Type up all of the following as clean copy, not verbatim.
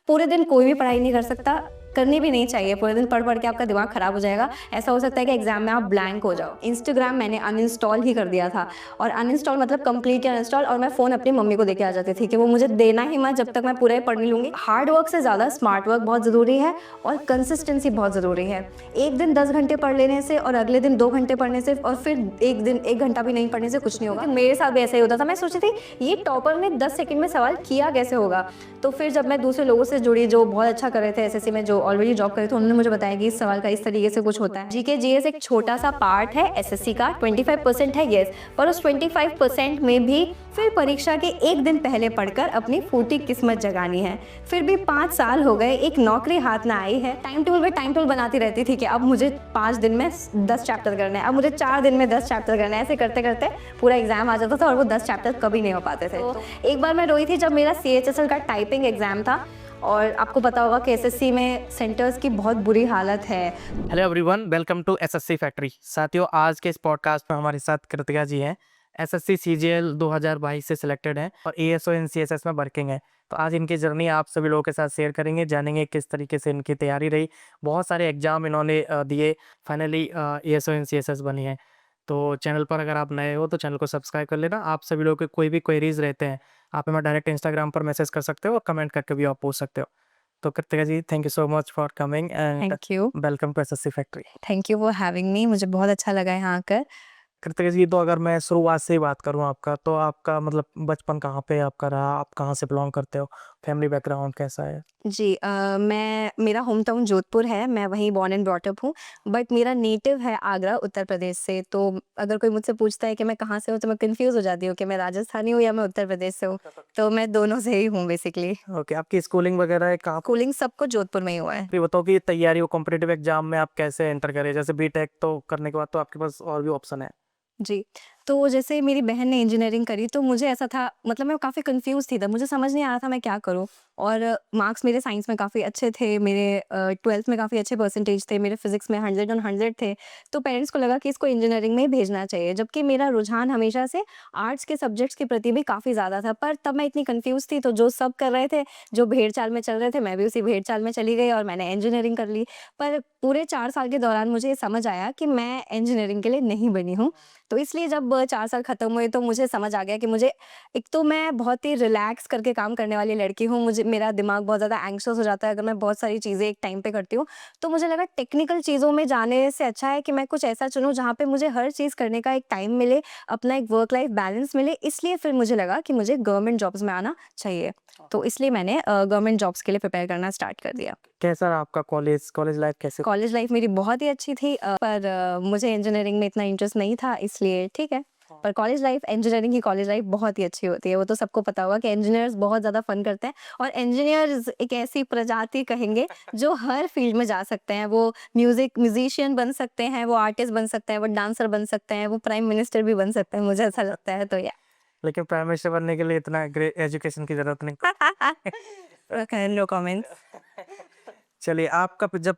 पूरे दिन कोई भी पढ़ाई नहीं कर सकता, करनी भी नहीं चाहिए। पूरे दिन पढ़ पढ़ के आपका दिमाग खराब हो जाएगा। ऐसा हो सकता है कि एग्जाम में आप ब्लैंक हो जाओ। इंस्टाग्राम मैंने अनइंस्टॉल ही कर दिया था, और अनइंस्टॉल मतलब कंप्लीट अनइंस्टॉल। और मैं फ़ोन अपनी मम्मी को देके आ जाती थी कि वो मुझे देना ही मत जब तक मैं पूरा ही पढ़ नहीं लूँगी। हार्ड वर्क से ज़्यादा स्मार्ट वर्क बहुत ज़रूरी है, और कंसिस्टेंसी बहुत ज़रूरी है। एक दिन 10 घंटे पढ़ लेने से और अगले दिन 2 घंटे पढ़ने से और फिर एक दिन 1 घंटा भी नहीं पढ़ने से कुछ नहीं होगा। मेरे साथ भी ऐसा ही होता था। मैं सोचती थी ये टॉपर ने 10 सेकंड में सवाल किया कैसे होगा। तो फिर जब मैं दूसरे लोगों से जुड़ी जो बहुत अच्छा कर रहे थे एसएससी में, जो ऑलरेडी जॉब कर रहे थे, उन्होंने मुझे बताया कि इस सवाल का इस तरीके से कुछ होता है। जीके जीएस एक छोटा सा पार्ट है एसएससी का, 25% है यस, पर उस 25% में भी फिर परीक्षा के एक दिन पहले पढ़कर अपनी फूटी किस्मत जगानी है। फिर भी 5 साल हो गए, एक नौकरी हाथ ना आई है। टाइम टेबल बनाती रहती थी कि अब मुझे 5 दिन में 10 चैप्टर करना है, अब मुझे 4 दिन में 10 चैप्टर करना है। ऐसे करते करते पूरा एग्जाम आ जाता था और वो 10 चैप्टर कभी नहीं हो पाते थे। तो एक बार मैं रोई थी जब मेरा CHSL का टाइपिंग एग्जाम था, और आपको पता होगा कि एसएससी में सेंटर्स की बहुत बुरी हालत है। Hello everyone, welcome to SSC factory. साथियों, आज के इस पॉडकास्ट में हमारे साथ कृतिका जी हैं। एसएससी सीजीएल 2022 से सिलेक्टेड हैं और एएसओ इन सीएसएस में वर्किंग है। तो आज इनकी जर्नी आप सभी लोगों के साथ शेयर करेंगे, जानेंगे किस तरीके से इनकी तैयारी रही। बहुत सारे एग्जाम इन्होंने दिए, फाइनली एएसओ इन सीएसएस बनी है। तो चैनल पर अगर आप नए हो तो चैनल को सब्सक्राइब कर लेना। आप सभी लोगों के कोई भी क्वेरीज रहते हैं, आप हमें डायरेक्ट इंस्टाग्राम पर मैसेज कर सकते हो और कमेंट करके भी आप पूछ सकते हो। तो Kritika ji, thank you so much for coming and thank you welcome to SSC factory. For having me. मुझे बहुत अच्छा लगा यहाँ आकर। कृतिका जी, तो अगर मैं शुरुआत से ही बात करूँ आपका, तो आपका मतलब बचपन कहाँ पे आपका रहा, आप कहाँ से बिलोंग करते हो, फैमिली बैकग्राउंड कैसा है? जी, मेरा होम टाउन जोधपुर है, मैं वहीं बॉर्न एंड ब्रॉट अप हूँ, बट मेरा नेटिव है आगरा, उत्तर प्रदेश से। तो अगर कोई मुझसे पूछता है कि मैं कहाँ से हूँ, तो मैं कन्फ्यूज़ हो जाती हूँ कि मैं राजस्थानी हूँ या मैं उत्तर प्रदेश से हूँ। तो मैं दोनों से ही हूँ बेसिकली। ओके, आपकी स्कूलिंग वगैरह है कहाँ? स्कूलिंग सबको जोधपुर में ही हुआ है। ये बताओ कि तैयारी हो कॉम्पिटिटिव एग्जाम में आप कैसे एंटर करें? जैसे बीटेक तो करने के बाद तो आपके पास और भी ऑप्शन है। जी, तो जैसे मेरी बहन ने इंजीनियरिंग करी, तो मुझे ऐसा था, मतलब मैं काफ़ी कन्फ्यूज़ थी तब, मुझे समझ नहीं आ रहा था मैं क्या करूँ। और मार्क्स मेरे साइंस में काफ़ी अच्छे थे, मेरे 12th में काफ़ी अच्छे परसेंटेज थे, मेरे फिज़िक्स में 100 ऑन 100 थे। तो पेरेंट्स को लगा कि इसको इंजीनियरिंग में ही भेजना चाहिए, जबकि मेरा रुझान हमेशा से आर्ट्स के सब्जेक्ट्स के प्रति भी काफ़ी ज़्यादा था। पर तब मैं इतनी कन्फ्यूज़ थी, तो जो सब कर रहे थे, जो भेड़-चाल में चल रहे थे, मैं भी उसी भेड़-चाल में चली गई और मैंने इंजीनियरिंग कर ली। पर पूरे 4 साल के दौरान मुझे ये समझ आया कि मैं इंजीनियरिंग के लिए नहीं बनी हूँ। तो इसलिए जब 4 साल खत्म हुए, तो मुझे समझ आ गया कि मुझे, एक तो मैं बहुत ही रिलैक्स करके काम करने वाली लड़की हूँ, मुझे मेरा दिमाग बहुत ज़्यादा एंग्शियस हो जाता है अगर मैं बहुत सारी चीज़ें एक टाइम पे करती हूँ। तो मुझे लगा टेक्निकल चीज़ों में जाने से अच्छा है कि मैं कुछ ऐसा चुनूँ जहाँ पे मुझे हर चीज़ करने का एक टाइम मिले, अपना एक वर्क लाइफ बैलेंस मिले। इसलिए फिर मुझे लगा कि मुझे गवर्नमेंट जॉब्स में आना चाहिए। तो इसलिए मैंने गवर्नमेंट जॉब्स के लिए प्रिपेयर करना स्टार्ट कर दिया। कैसा रहा आपका कॉलेज लाइफ कैसे? कॉलेज लाइफ मेरी बहुत ही अच्छी थी, पर मुझे इंजीनियरिंग में इतना इंटरेस्ट नहीं था, इसलिए ठीक है। पर कॉलेज लाइफ, इंजीनियरिंग की कॉलेज लाइफ बहुत ही अच्छी होती है। वो तो सबको पता होगा कि इंजीनियर्स बहुत ज़्यादा फन करते हैं, और इंजीनियर्स एक ऐसी प्रजाति कहेंगे जो हर फील्ड में जा सकते हैं। वो म्यूजिशियन बन सकते हैं, वो आर्टिस्ट बन सकते हैं, वो डांसर बन सकते हैं, वो प्राइम मिनिस्टर भी बन सकते हैं, मुझे ऐसा लगता है। तो या लेकिन प्राइम मिनिस्टर बनने के लिए इतना ग्रेट एजुकेशन की जरूरत नहीं। No comments. चलिए, आपका जब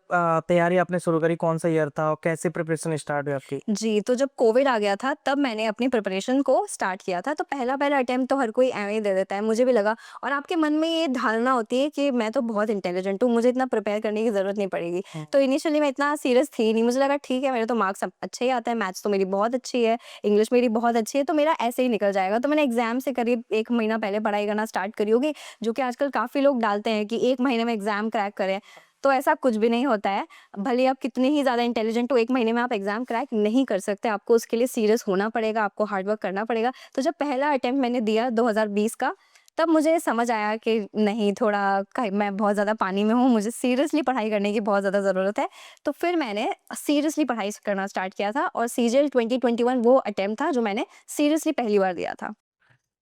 तैयारी आपने शुरू करी, कौन सा ईयर था और कैसे प्रिपरेशन स्टार्ट हुई आपकी? जी, तो जब कोविड आ गया था, तब मैंने अपनी प्रिपरेशन को स्टार्ट किया था। तो पहला अटेम्प्ट तो हर कोई ऐवें ही दे देता है, मुझे भी लगा। और आपके मन में ये धारणा होती है कि मैं तो बहुत इंटेलिजेंट हूँ, मुझे इतना प्रिपेयर करने की ज़रूरत नहीं पड़ेगी। तो इनिशियली मैं इतना सीरियस थी नहीं, मुझे लगा ठीक है, मेरे तो मार्क्स अब अच्छे ही आते हैं, मैथ्स तो मेरी बहुत अच्छी है, इंग्लिश मेरी बहुत अच्छी है, तो मेरा ऐसे ही निकल जाएगा। तो मैंने एग्ज़ाम से करीब 1 महीना पहले पढ़ाई करना स्टार्ट करी होगी, जो कि आजकल काफ़ी लोग डालते हैं कि 1 महीने में एग्ज़ाम क्रैक करें। तो ऐसा कुछ भी नहीं होता है। भले ही आप कितनी ही ज़्यादा इंटेलिजेंट हो, 1 महीने में आप एग्ज़ाम क्रैक नहीं कर सकते। आपको उसके लिए सीरियस होना पड़ेगा, आपको हार्ड वर्क करना पड़ेगा। तो जब पहला अटेम्प्ट मैंने दिया 2020 का, तब मुझे समझ आया कि नहीं, थोड़ा मैं बहुत ज़्यादा पानी में हूँ, मुझे सीरियसली पढ़ाई करने की बहुत ज़्यादा ज़रूरत है। तो फिर मैंने सीरियसली पढ़ाई करना स्टार्ट किया था, और सीजीएल 2021 वो अटेम्प्ट था जो मैंने सीरियसली पहली बार दिया था।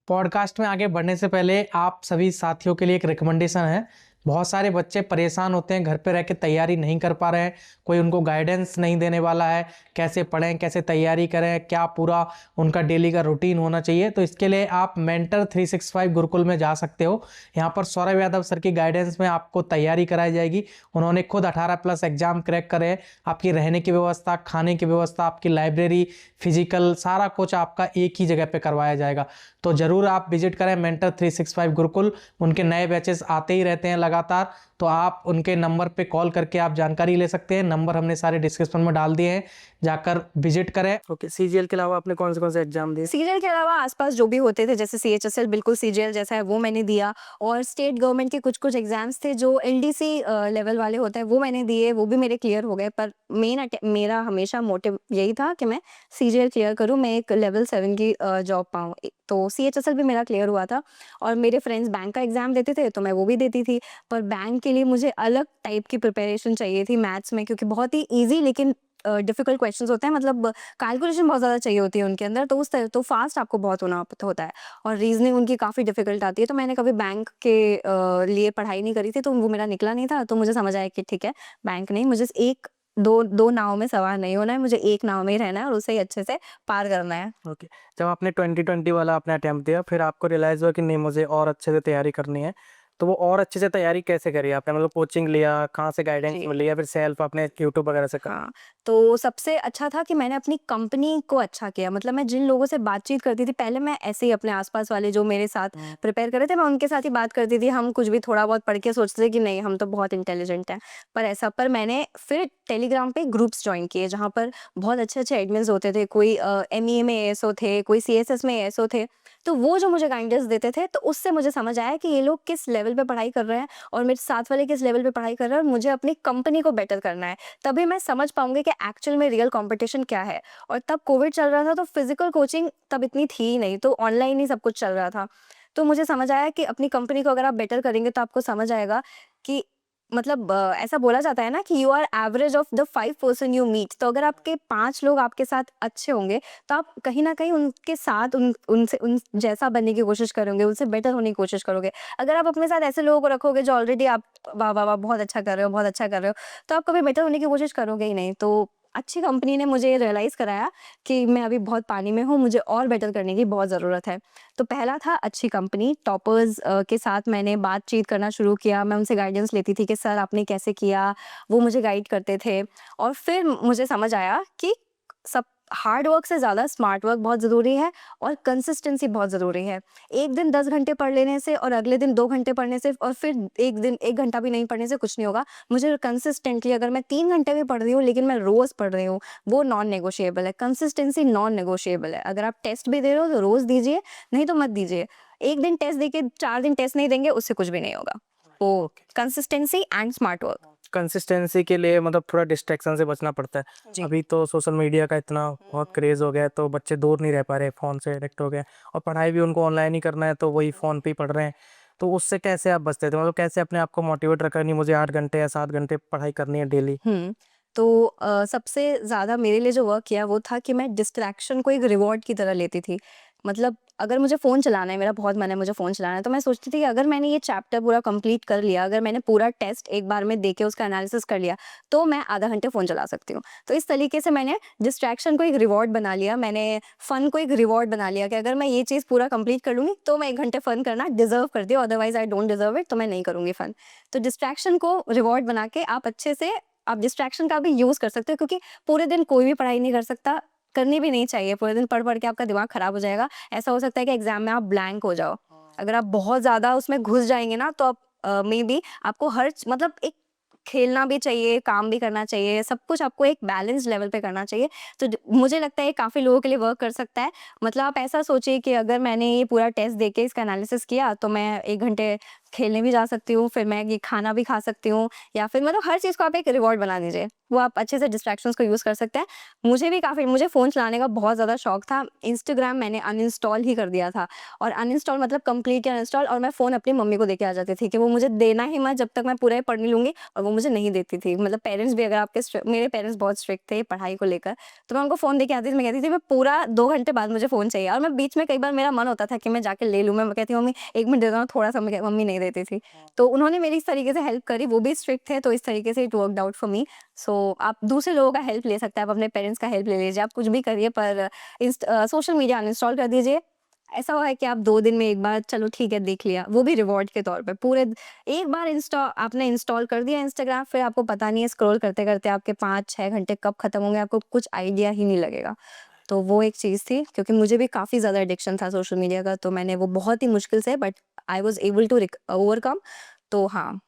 पॉडकास्ट में आगे बढ़ने से पहले आप सभी साथियों के लिए एक रिकमेंडेशन है। बहुत सारे बच्चे परेशान होते हैं, घर पे रह के तैयारी नहीं कर पा रहे हैं, कोई उनको गाइडेंस नहीं देने वाला है, कैसे पढ़ें, कैसे तैयारी करें, क्या पूरा उनका डेली का रूटीन होना चाहिए। तो इसके लिए आप मेंटर 365 गुरुकुल में जा सकते हो। यहाँ पर सौरभ यादव सर की गाइडेंस में आपको तैयारी कराई जाएगी। उन्होंने खुद 18+ एग्जाम क्रैक करे हैं। आपकी रहने की व्यवस्था, खाने की व्यवस्था, आपकी लाइब्रेरी, फिजिकल, सारा कुछ आपका एक ही जगह पे करवाया जाएगा। तो ज़रूर आप विजिट करें मेंटर 365 गुरुकुल। उनके नए बैचेस आते ही रहते हैं लगातार। लगातार, तो आप उनके नंबर पे कॉल करके आप जानकारी ले सकते हैं। नंबर हमने सारे डिस्क्रिप्शन में डाल दिए हैं, जाकर विजिट करें। ओके, सीजीएल के अलावा आपने कौन से एग्जाम दिए? सीजीएल के अलावा आसपास जो भी होते थे, जैसे सीएचएसएल बिल्कुल सीजीएल जैसा है, वो मैंने दिया। और स्टेट गवर्नमेंट के कुछ कुछ एग्जाम्स थे जो एलडीसी लेवल वाले होते हैं, वो मैंने दिए, वो भी मेरे क्लियर हो गए। पर मेरा हमेशा मोटिव यही था कि मैं सीजीएल क्लियर करूँ, मैं एक लेवल 7 की जॉब पाऊँ। तो सीएचएसएल भी मेरा क्लियर हुआ था। और मेरे फ्रेंड्स बैंक का एग्जाम देते थे, तो मैं वो भी देती थी। पर बैंक के लिए मुझे अलग टाइप की प्रिपरेशन चाहिए थी मैथ्स में, क्योंकि बहुत ही ईजी लेकिन डिफिकल्ट क्वेश्चंस होते हैं, मतलब कैलकुलेशन बहुत ज़्यादा चाहिए होती है उनके अंदर, तो उस तरह तो फास्ट आपको बहुत होना होता है। और रीजनिंग उनकी काफ़ी डिफिकल्ट आती है। तो मैंने कभी बैंक के लिए पढ़ाई नहीं करी थी, तो वो मेरा निकला नहीं था। तो मुझे समझ आया कि ठीक है, बैंक नहीं, मुझे एक दो नाव में सवार नहीं होना है, मुझे एक नाव में ही रहना है और उसे ही अच्छे से पार करना है। ओके, जब आपने 2020 वाला आपने अटेम्प्ट दिया, फिर आपको रियलाइज हुआ कि नहीं मुझे और अच्छे से तैयारी करनी है, तो वो और अच्छे से तैयारी कैसे करी आपने? मतलब कोचिंग लिया, कहाँ से गाइडेंस जी। मिली, या फिर सेल्फ आपने यूट्यूब वगैरह से करा? हाँ, तो सबसे अच्छा था कि मैंने अपनी कंपनी को अच्छा किया। मतलब मैं जिन लोगों से बातचीत करती थी, पहले मैं ऐसे ही अपने आस-पास वाले जो मेरे साथ प्रिपेयर कर रहे थे, मैं उनके साथ ही बात करती थी। हम कुछ भी थोड़ा बहुत पढ़ के सोचते थे कि नहीं, हम तो बहुत इंटेलिजेंट हैं। पर मैंने फिर टेलीग्राम पे ग्रुप्स जॉइन किए, जहाँ पर बहुत अच्छे-अच्छे एडमिन्स होते थे। कोई एमईए में एएसओ थे, कोई सीएसएस में एएसओ थे। तो वो जो मुझे गाइडेंस देते थे, तो उससे मुझे समझ आया कि ये लोग किस लेवल पे पढ़ाई कर रहे हैं और मेरे साथ वाले किस लेवल पे पढ़ाई कर रहे हैं, और मुझे अपनी कंपनी को बेटर करना है। तभी मैं समझ पाऊँगी कि एक्चुअल में रियल कॉम्पिटिशन क्या है। और तब कोविड चल रहा था, तो फिज़िकल कोचिंग तब इतनी थी ही नहीं, तो ऑनलाइन ही सब कुछ चल रहा था। तो मुझे समझ आया कि अपनी कंपनी को अगर आप बेटर करेंगे, तो आपको समझ आएगा कि मतलब ऐसा बोला जाता है ना कि you are average of the 5 person you meet. तो अगर आपके 5 लोग आपके साथ अच्छे होंगे, तो आप कहीं न कहीं उनके साथ उन जैसा बनने की कोशिश करोगे, उनसे बेटर होने की कोशिश करोगे। अगर आप अपने साथ ऐसे लोगों को रखोगे जो ऑलरेडी आप वाह, वाह, वाह! बहुत अच्छा कर रहे हो, बहुत अच्छा कर रहे हो, तो आप कभी बेटर होने की कोशिश करोगे ही नहीं। तो अच्छी कंपनी ने मुझे ये रियलाइज़ कराया कि मैं अभी बहुत पानी में हूँ, मुझे और बेटर करने की बहुत ज़रूरत है। तो पहला था अच्छी कंपनी, टॉपर्स के साथ मैंने बातचीत करना शुरू किया। मैं उनसे गाइडेंस लेती थी कि सर आपने कैसे किया? वो मुझे गाइड करते थे। और फिर मुझे समझ आया कि सब हार्ड वर्क से ज़्यादा स्मार्ट वर्क बहुत ज़रूरी है और कंसिस्टेंसी बहुत ज़रूरी है। एक दिन 10 घंटे पढ़ लेने से और अगले दिन 2 घंटे पढ़ने से और फिर एक दिन 1 घंटा भी नहीं पढ़ने से कुछ नहीं होगा। मुझे कंसिस्टेंटली, अगर मैं 3 घंटे भी पढ़ रही हूँ लेकिन मैं रोज़ पढ़ रही हूँ, वो नॉन नेगोशिएबल है। कंसिस्टेंसी नॉन नेगोशिएबल है। अगर आप टेस्ट भी दे रहे हो तो रोज़ दीजिए, नहीं तो मत दीजिए। 1 दिन टेस्ट देके 4 दिन टेस्ट नहीं देंगे, उससे कुछ भी नहीं होगा। तो consistency and smart work. Consistency के लिए मतलब थोड़ा डिस्ट्रैक्शन से बचना पड़ता है। जी। अभी तो सोशल मीडिया का इतना बहुत क्रेज हो गया है, तो बच्चे दूर नहीं रह पा रहे, फ़ोन से एडिक्ट हो गए, और पढ़ाई भी उनको ऑनलाइन ही करना है, तो वही फ़ोन पे ही पढ़ रहे हैं। तो उससे कैसे आप बचते थे? मतलब कैसे अपने आप को मोटिवेट रखा, नहीं मुझे 8 घंटे या 7 घंटे पढ़ाई करनी है डेली? तो सबसे ज़्यादा मेरे लिए जो वर्क किया वो था कि मैं डिस्ट्रैक्शन को एक रिवॉर्ड की तरह लेती थी। मतलब अगर मुझे फ़ोन चलाना है, मेरा बहुत मन है मुझे फ़ोन चलाना है, तो मैं सोचती थी कि अगर मैंने ये चैप्टर पूरा कंप्लीट कर लिया, अगर मैंने पूरा टेस्ट एक बार में दे के उसका एनालिसिस कर लिया, तो मैं आधा घंटे फ़ोन चला सकती हूँ। तो इस तरीके से मैंने डिस्ट्रैक्शन को एक रिवॉर्ड बना लिया, मैंने फ़न को एक रिवॉर्ड बना लिया कि अगर मैं ये चीज़ पूरा कंप्लीट कर लूँगी, तो मैं 1 घंटे फ़न करना डिज़र्व करती हूँ, otherwise I don't deserve it, तो मैं नहीं करूँगी फ़न। तो डिस्ट्रैक्शन को रिवॉर्ड बना के आप अच्छे से आप डिस्ट्रैक्शन का भी यूज़ कर सकते हो, क्योंकि पूरे दिन कोई भी पढ़ाई नहीं कर सकता, करनी भी नहीं चाहिए। पूरे दिन पढ़-पढ़ के आपका दिमाग खराब हो जाएगा। ऐसा हो सकता है कि एग्ज़ाम में आप ब्लैंक हो जाओ। अगर आप बहुत ज़्यादा उसमें घुस जाएँगे ना, तो आप मेबी आपको मतलब एक खेलना भी चाहिए, काम भी करना चाहिए, सब कुछ आपको एक बैलेंस लेवल पे करना चाहिए। तो ज मुझे लगता है ये काफ़ी लोगों के लिए वर्क कर सकता है। मतलब आप ऐसा सोचिए कि अगर मैंने ये पूरा टेस्ट देके इसका एनालिसिस किया, तो मैं 1 घंटे खेलने भी जा सकती हूँ, फिर मैं ये खाना भी खा सकती हूँ, या फिर मतलब हर चीज़ को आप एक रिवॉर्ड बना दीजिए। वो आप अच्छे से डिस्ट्रैक्शंस को यूज़ कर सकते हैं। मुझे फ़ोन चलाने का बहुत ज़्यादा शौक था। इंस्टाग्राम मैंने अनइंस्टॉल ही कर दिया था, और अनइंस्टॉल मतलब कंप्लीटली अनइंस्टॉल, और मैं फ़ोन अपनी मम्मी को देके आ जाती थी कि वो मुझे देना ही मत जब तक मैं पूरा ये पढ़ नहीं लूँगी, और वो मुझे नहीं देती थी। मतलब पेरेंट्स भी अगर आपके मेरे पेरेंट्स बहुत स्ट्रिक्ट थे पढ़ाई को लेकर, तो मैं उनको फ़ोन देके आती थी। मैं कहती थी मैं पूरा 2 घंटे बाद मुझे फ़ोन चाहिए, और मैं बीच में कई बार मेरा मन होता था कि मैं जाके ले लूँ। मैं कहती हूँ मम्मी 1 मिनट दे दो ना थोड़ा-सा, मम्मी नहीं देती थी। तो उन्होंने मेरी इस तरीके से हेल्प करी, वो भी स्ट्रिक्ट थे, तो इस तरीके से it worked out for me. So आप दूसरे लोगों का हेल्प ले सकते हैं, आप अपने पेरेंट्स का हेल्प ले लीजिए, आप कुछ भी करिए, पर सोशल मीडिया अनइंस्टॉल कर दीजिए। ऐसा हुआ है कि आप 2 दिन में एक बार चलो ठीक है देख लिया, वो भी रिवॉर्ड के तौर पे। एक बार आपने इंस्टॉल कर दिया इंस्टाग्राम, फिर आपको पता नहीं है स्क्रॉल करते-करते आपके 5-6 घंटे कब खत्म होंगे, आपको कुछ आइडिया ही नहीं लगेगा। तो वो एक चीज़ थी, क्योंकि मुझे भी काफ़ी ज़्यादा एडिक्शन था सोशल मीडिया का, तो मैंने वो बहुत ही मुश्किल से, but I was able to overcome. तो हाँ,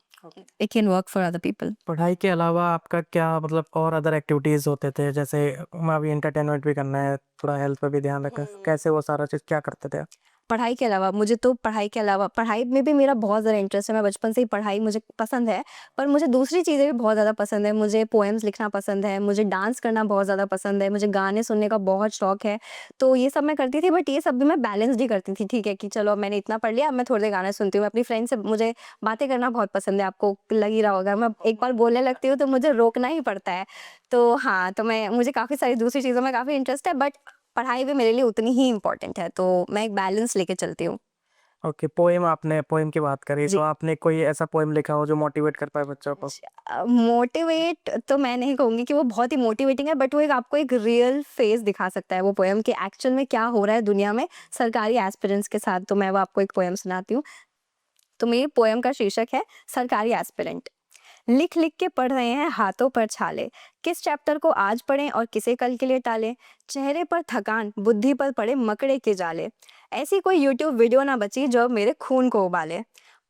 it can work for other people. पढ़ाई के अलावा आपका क्या मतलब और अदर एक्टिविटीज़ होते थे? जैसे अभी एंटरटेनमेंट भी करना है, थोड़ा हेल्थ पे भी ध्यान रखना है, कैसे वो सारा चीज़ क्या करते थे आप? पढ़ाई के अलावा मुझे तो पढ़ाई के अलावा पढ़ाई में भी मेरा बहुत ज़्यादा इंटरेस्ट है। मैं बचपन से ही पढ़ाई मुझे पसंद है, पर मुझे दूसरी चीज़ें भी बहुत ज़्यादा पसंद है। मुझे पोएम्स लिखना पसंद है, मुझे डांस करना बहुत ज़्यादा पसंद है, मुझे गाने सुनने का बहुत शौक है। तो ये सब मैं करती थी, बट ये सब भी मैं बैलेंस्ड ही करती थी। ठीक है कि चलो अब मैंने इतना पढ़ लिया, अब मैं थोड़ी देर गाना सुनती हूँ। अपनी फ्रेंड से मुझे बातें करना बहुत पसंद है, आपको लग ही रहा होगा। मैं एक बार बोलने लगती हूँ तो मुझे रोकना ही पड़ता है। तो हाँ, तो मुझे काफ़ी सारी दूसरी चीज़ों में काफ़ी इंटरेस्ट है, बट पढ़ाई भी मेरे लिए उतनी ही इम्पोर्टेंट है। तो मैं एक बैलेंस लेके चलती हूँ। ओके, पोएम आपने पोएम की बात करी, जी। तो आपने कोई ऐसा पोएम लिखा हो जो मोटिवेट कर पाए बच्चों को? मोटिवेट तो मैं नहीं कहूँगी कि वो बहुत ही मोटिवेटिंग है, बट वो एक आपको एक रियल फेस दिखा सकता है वो पोएम कि एक्चुअल में क्या हो रहा है दुनिया में सरकारी एस्पिरेंट्स के साथ। तो मैं वो आपको एक पोएम सुनाती हूँ। तो मेरी पोएम का शीर्षक है सरकारी एस्पिरेंट। लिख लिख के पढ़ रहे हैं हाथों पर छाले, किस चैप्टर को आज पढ़ें और किसे कल के लिए टालें। चेहरे पर थकान, बुद्धि पर पड़े मकड़े के जाले। ऐसी कोई यूट्यूब वीडियो ना बची जो अब मेरे खून को उबाले।